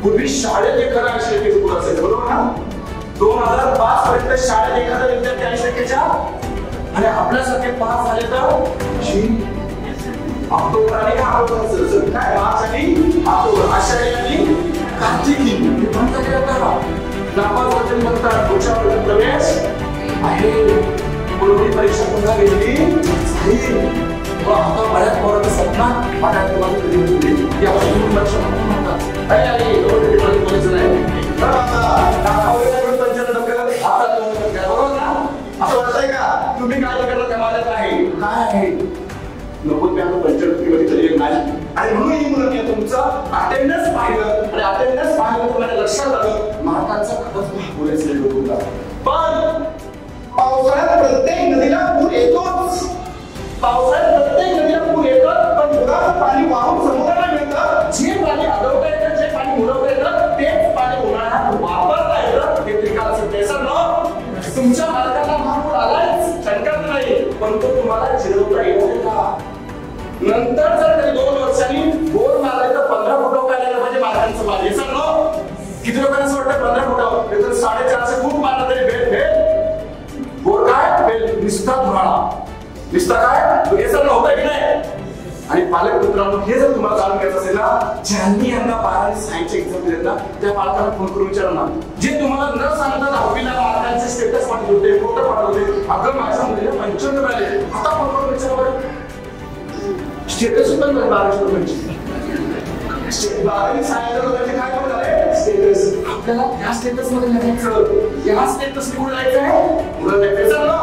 पूर्वी शाळेत एखादा 80% गुण असायचे बरोबर ना? 2005 पर्यंत शाळेत एखादा विद्यार्थी 80%च्या आणि आपल्यासारखे पास झाले तर ऑक्टोबर आणि ऑक्टोबर काय मार्च आणि ऑक्टोबर आषाढी आणि कार्तिकी हे बंद केलं का? नापास वचन म्हणतात पुढच्या वर्गात प्रवेश आहे. पूर्वी परीक्षा पुन्हा घेतली नाही. आता बऱ्याच पोरांचं स्वप्न पाठात तुम्हाला कधी होती या वस्तूंवर लक्ष म्हणतात. अरे अरे एवढं डिप्लोमा कॉलेज नाही बरोबर ना? असं वाटतंय का तुम्ही काय करता कमालच आहे काय आहे नको त्या 95% तरी एक नाही. आणि म्हणून ही मुलं की तुमचं अटेंडन्स पाहिलं आणि अटेंडन्स पाहिलं तुम्हाला लक्षात आलं मार्कांचा खरंच पुरेसे लोक होता. पण पावसाळ्यात प्रत्येक नदीला पूर येतोच. पावसाळ्यात प्रत्येक नदीला पूर येतात पण पुराचं पाणी वाहून समुद्राला मिळतं. जे पाणी अडवता येतं जे पाणी उडवता येतं तेच पाणी उन्हाळ्यात वापरता येतं. हे त्रिकाल सत्य ना तुमच्या मार्गाला महापूर आलाच शंका नाही पण तो तुम्हाला जिरवता येतो का? नंतर जर ते 2 वर्षांनी बोर मारले तर 15 फुट काढायला पाहिजे मार्गांचं पाणी सर नो किती लोकांना वाटतं 15 फुट तर 450 फूट मारला तरी भेट बोर काय भेट निस्ता काय हे सर होतं की नाही? आणि पालक मित्रांनो हे जर तुम्हाला जाणून घ्यायचं असेल ना ज्यांनी यांना 12वी सायन्सचे एक्झाम दिलेत ना त्या पालकांना फोन करून विचारा ना जे तुम्हाला न सांगता 10वीला मार्कांचे स्टेटस पाठवत होते फोटो पाठवत होते अगं माझ्या मुलीला 95 मिळाले आता फोन करून विचारा बरं स्टेटस सुद्धा नाही 12वी सायन्स काय करून झाले स्टेटस आपल्याला या स्टेटस मध्ये लिहायचं या स्टेटस निवडून जायचं आहे मुलं जायचं ना